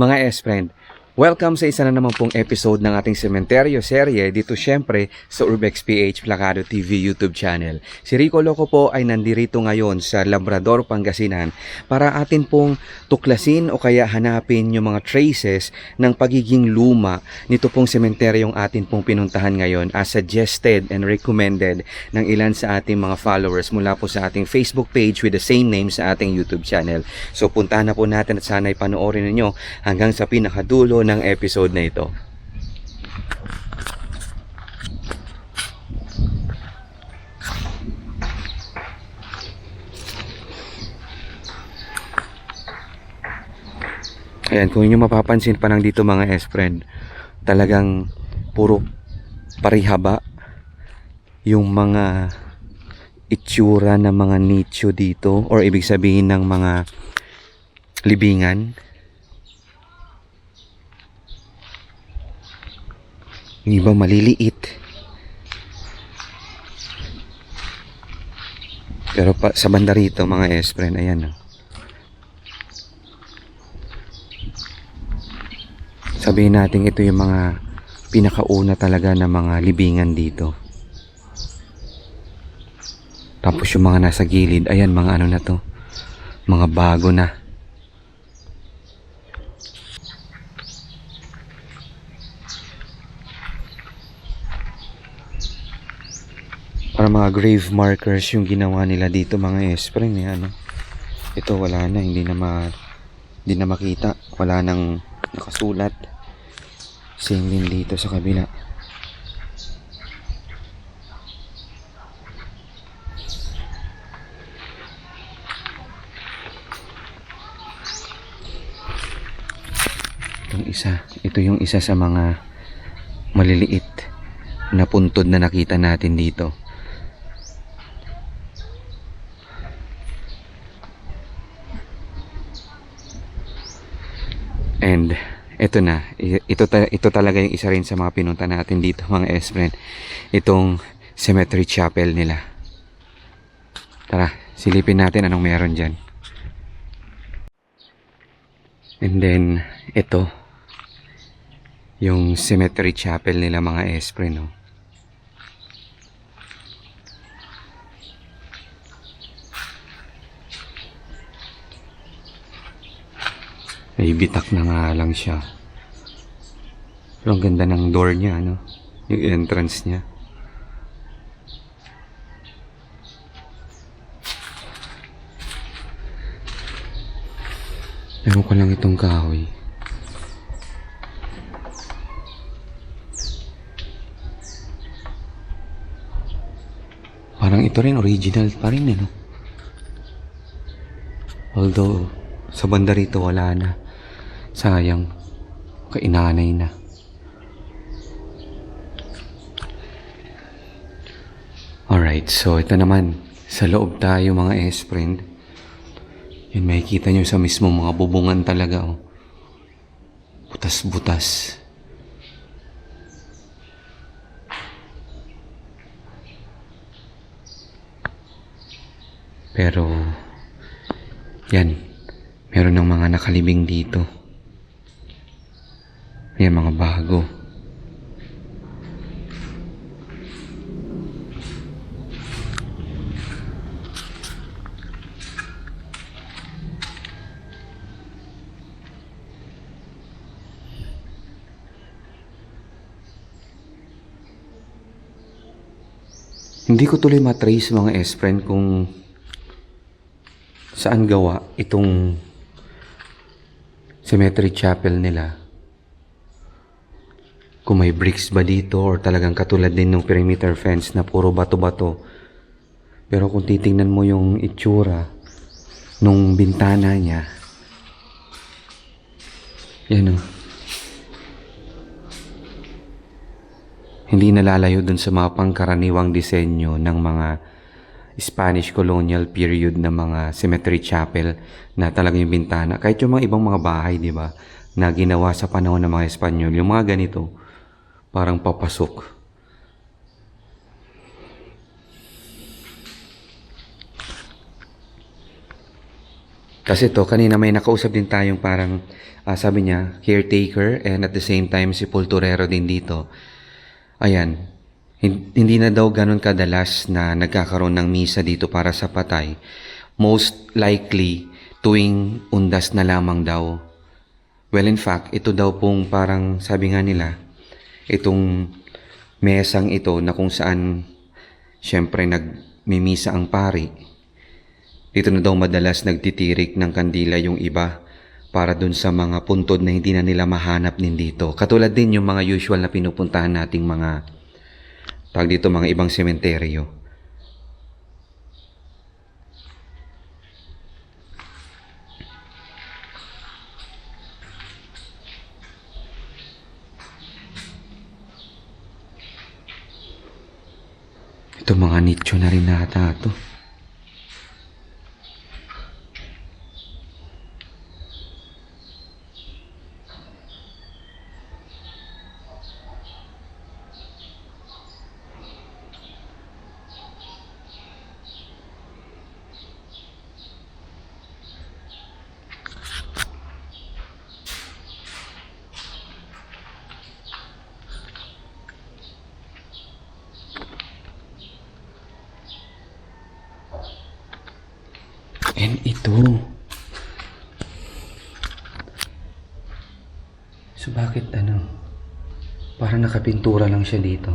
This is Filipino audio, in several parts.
Mga S-Friend, welcome sa isa na naman pong episode ng ating Sementeryo serye dito syempre sa Urbex PH Placado TV YouTube channel. Si Rico Loco po ay nandirito ngayon sa Labrador, Pangasinan para atin pong tuklasin o kaya hanapin yung mga traces ng pagiging luma nito pong sementeryong atin pong pinuntahan ngayon as suggested and recommended ng ilan sa ating mga followers mula po sa ating Facebook page with the same name sa ating YouTube channel. So puntahan na po natin at sana'y panoorin ninyo hanggang sa pinakadulo ng episode na ito. Ayan, kung inyo mapapansin pa lang dito mga S-Friend, talagang puro parihaba yung mga itsura ng mga nicho dito or ibig sabihin ng mga libingan. Yung iba maliliit. Pero sa banda rito mga S-Friend, ayan. Sabihin natin ito yung mga pinakauna talaga na mga libingan dito. Tapos yung mga nasa gilid, ayan mga ano na to. Mga bago na. Para mga grave markers yung ginawa nila dito mga S-Friend. Ano. Ito wala na, hindi na makita. Wala nang nakasulat. Same din dito sa kabila. Ito yung isa sa mga maliliit na puntod na nakita natin dito. And ito talaga yung isa rin sa mga pinunta natin dito mga S-Friend, itong cemetery chapel nila. Tara, silipin natin anong meron dyan. And then ito yung cemetery chapel nila mga S-Friend, no? Ay, bitak na nga lang siya. Pero ang ganda ng door niya, ano? Yung entrance niya. Ewan ko lang itong kahoy. Parang ito rin, original pa rin, no? Although, sa banda rito wala na. Sayang, kainanay na. Alright, so ito naman. Sa loob tayo mga S-Friend. Yan, makikita nyo sa mismo mga bubungan talaga. Oh. Butas-butas. Pero, yan. Meron ng mga nakalibing dito. Yan, mga bago. Hindi ko tuloy matrace mga S-Friend kung saan gawa itong cemetery chapel nila. Kung may bricks ba dito or talagang katulad din ng perimeter fence na puro bato-bato. Pero kung titingnan mo yung itsura nung bintana niya, yan o. Hindi nalalayo dun sa mga pangkaraniwang disenyo ng mga Spanish colonial period na mga cemetery chapel na talagang yung bintana. Kahit yung mga ibang mga bahay, di ba, na ginawa sa panahon ng mga Espanyol, yung mga ganito, parang papasok. Kasi to, kanina may nakausap din tayong parang, sabi niya, caretaker and at the same time si Pulturero din dito. Ayan, hindi na daw ganun kadalas na nagkakaroon ng misa dito para sa patay. Most likely, tuwing undas na lamang daw. Well, in fact, ito daw pong parang sabi nga nila, itong mesang ito na kung saan syempre nagmimisa ang pari. Dito na daw madalas nagtitirik ng kandila yung iba para dun sa mga puntod na hindi na nila mahanap din dito. Katulad din yung mga usual na pinupuntahan nating mga mga ibang sementeryo. Ito mga nicho na rin nata to. And ito. So bakit parang nakapintura lang siya dito.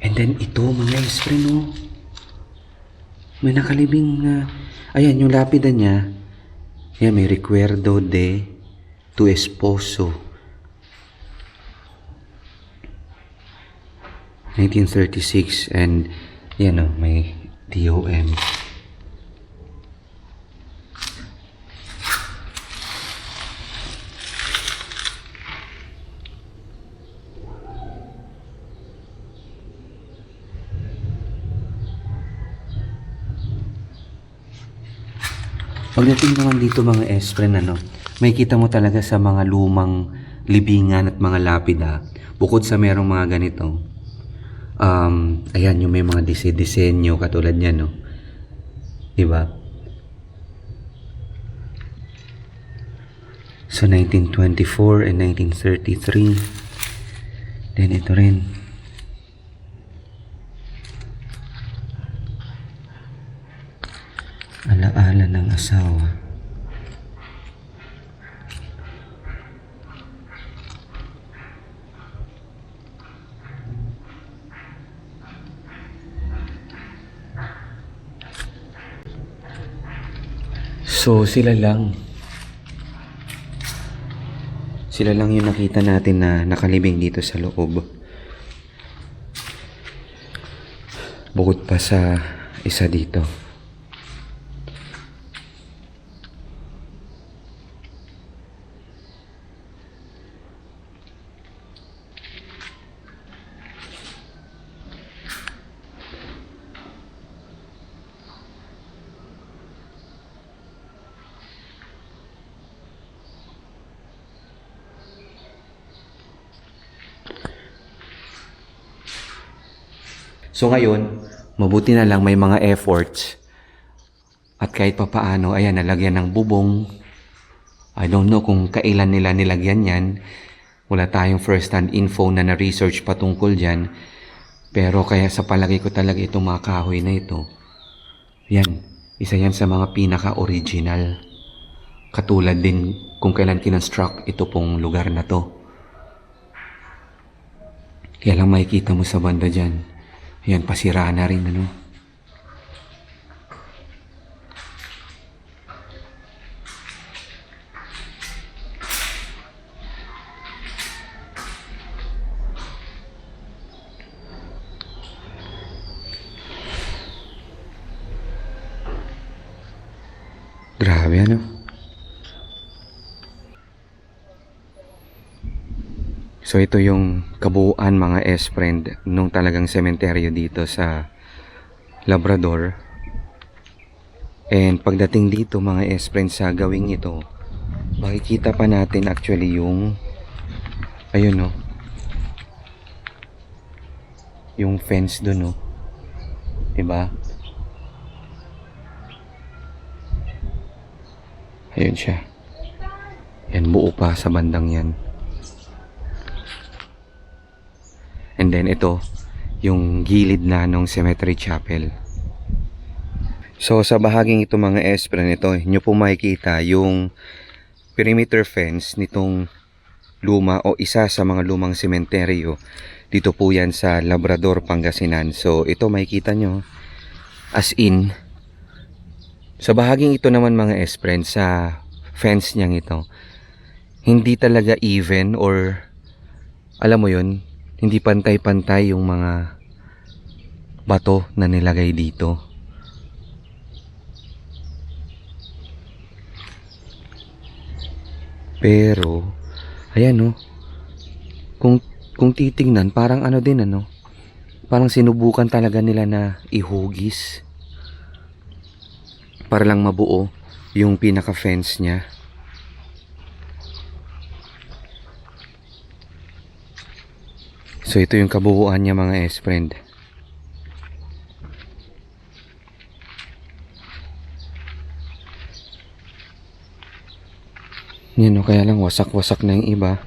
And then ito mga friend, oh. May nakalibing ayan yung lapida niya. Yan, may recuerdo de tu esposo. 1936 and yan, oh, may DOM. Pagdating naman dito mga friend, may kita mo talaga sa mga lumang libingan at mga lapida, bukod sa merong mga ganito, ayan yung may mga disenyo katulad niyan, no? Diba? So 1924 and 1933. Then ito rin. Alaala ng asawa. So sila lang yung nakita natin na nakalibing dito sa loob. Bukod pa sa isa dito. So ngayon, mabuti na lang may mga efforts at kahit papaano, ayan, nalagyan ng bubong. I don't know kung kailan nila nilagyan yan. Wala tayong first-hand info na na-research patungkol dyan. Pero kaya sa palagay ko talaga itong mga kahoy na ito, yan, isa yan sa mga pinaka-original. Katulad din kung kailan kinonstruct ito pong lugar na to. Kaya lang makikita mo sa banda dyan. Ayan, pasira na rin, Grabe, So ito yung kabuuan mga friend nung talagang sementeryo dito sa Labrador. And pagdating dito mga friend sa gawing ito, makikita pa natin actually yung ayun, yung fence doon, diba? Ayun siya. Yan, buo pa sa bandang yan. And then ito, yung gilid na ng cemetery chapel. So sa bahaging ito mga espren, ito nyo po makikita yung perimeter fence nitong luma o isa sa mga lumang sementeryo. Dito po yan sa Labrador, Pangasinan. So ito makikita nyo as in. Sa bahaging ito naman mga espren, sa fence niyang ito, hindi talaga even or alam mo yun, hindi pantay-pantay yung mga bato na nilagay dito. Pero ayan no, kung titingnan parang ano din ano, parang sinubukan talaga nila na ihugis para lang mabuo yung pinaka fence niya. So ito yung kabuuan niya mga S-friend. Yan o, kaya lang wasak-wasak na yung iba.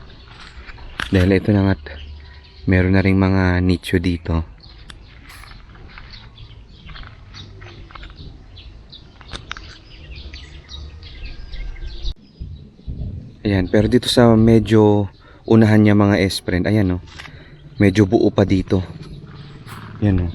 Dahil ito na nga't meron na ring mga nicho dito. Ayan, pero dito sa medyo unahan niya mga S-friend, ayan o, medyo buo pa dito. Yan o.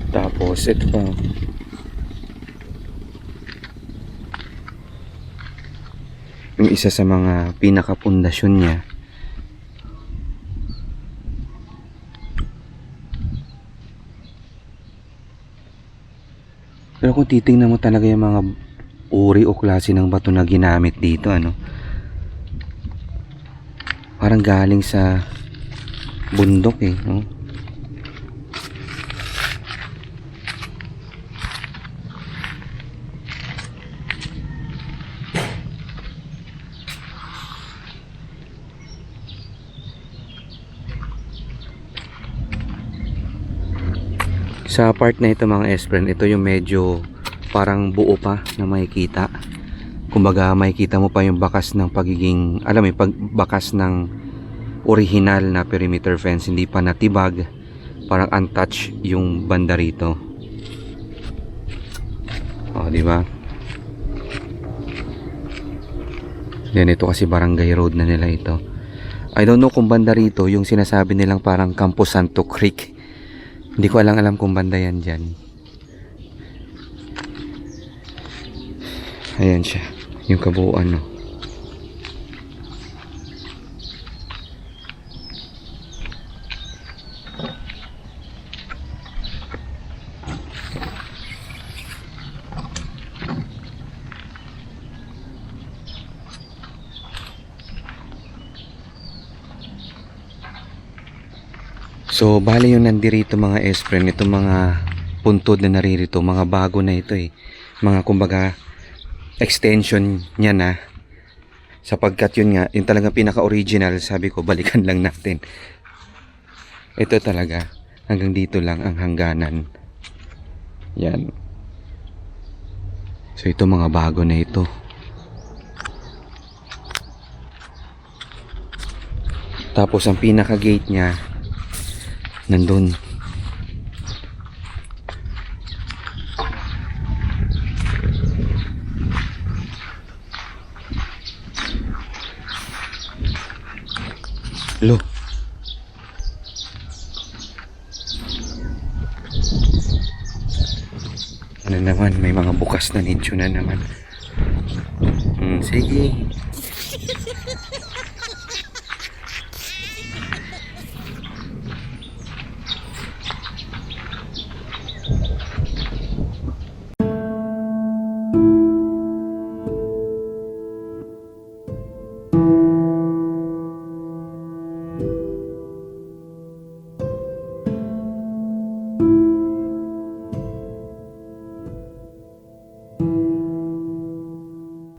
Tapos ito pa, yung isa sa mga pinakapundasyon niya. Pero kung titingnan mo talaga yung mga uri o klase ng bato na ginamit dito, ano, parang galing sa bundok eh, no? Sa part na ito mga S-friend, ito yung medyo parang buo pa na makikita. Kumbaga makikita mo pa yung bakas ng pagiging, alam mo, pagbakas ng original na perimeter fence, hindi pa natibag, parang untouched yung banda rito. Oh, di ba? Yan, ito kasi barangay road na nila ito. I don't know kung banda rito yung sinasabi nilang parang Campo Santo Creek. Hindi ko alam kung banda yan dyan. Ayan siya, yung kabuuan, no. So bali yung nandirito mga S-friend, itong mga puntod na naririto, mga bago na ito eh, mga kumbaga extension niya na, sapagkat yun nga, yung talagang pinaka original, sabi ko balikan lang natin. Ito talaga, hanggang dito lang ang hangganan. Yan. So ito mga bago na ito. Tapos ang pinaka gate niya nandun. Lo. Ano naman, may mga bukas na nicho na naman. Sige.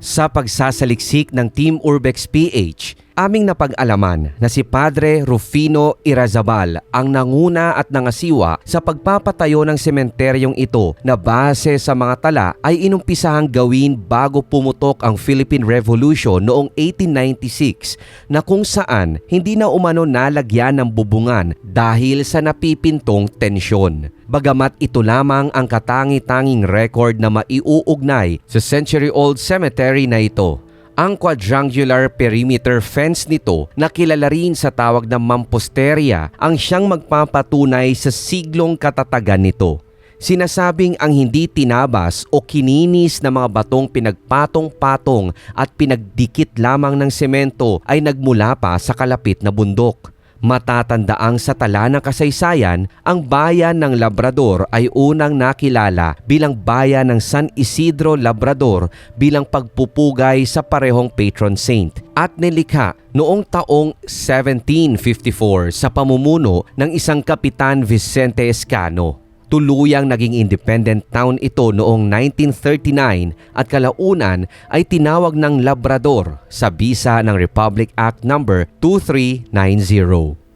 Sa pagsasaliksik ng Team Urbex PH, aming napag-alaman na si Padre Rufino Irazabal ang nanguna at nangasiwa sa pagpapatayo ng sementeryong ito na base sa mga tala ay inumpisahang gawin bago pumutok ang Philippine Revolution noong 1896 na kung saan hindi na umano nalagyan ng bubungan dahil sa napipintong tensyon. Bagamat ito lamang ang katangi-tanging record na maiuugnay sa century-old cemetery na ito. Ang quadrangular perimeter fence nito na kilala rin sa tawag na mamposteria ang siyang magpapatunay sa siglong katatagan nito. Sinasabing ang hindi tinabas o kininis na mga batong pinagpatong-patong at pinagdikit lamang ng semento ay nagmula pa sa kalapit na bundok. Matatandaang sa tala ng kasaysayan, ang bayan ng Labrador ay unang nakilala bilang bayan ng San Isidro Labrador bilang pagpupugay sa parehong patron saint at nilikha noong taong 1754 sa pamumuno ng isang Kapitan Vicente Escano. Tuluyang naging independent town ito noong 1939 at kalaunan ay tinawag ng Labrador sa bisa ng Republic Act No. 2390.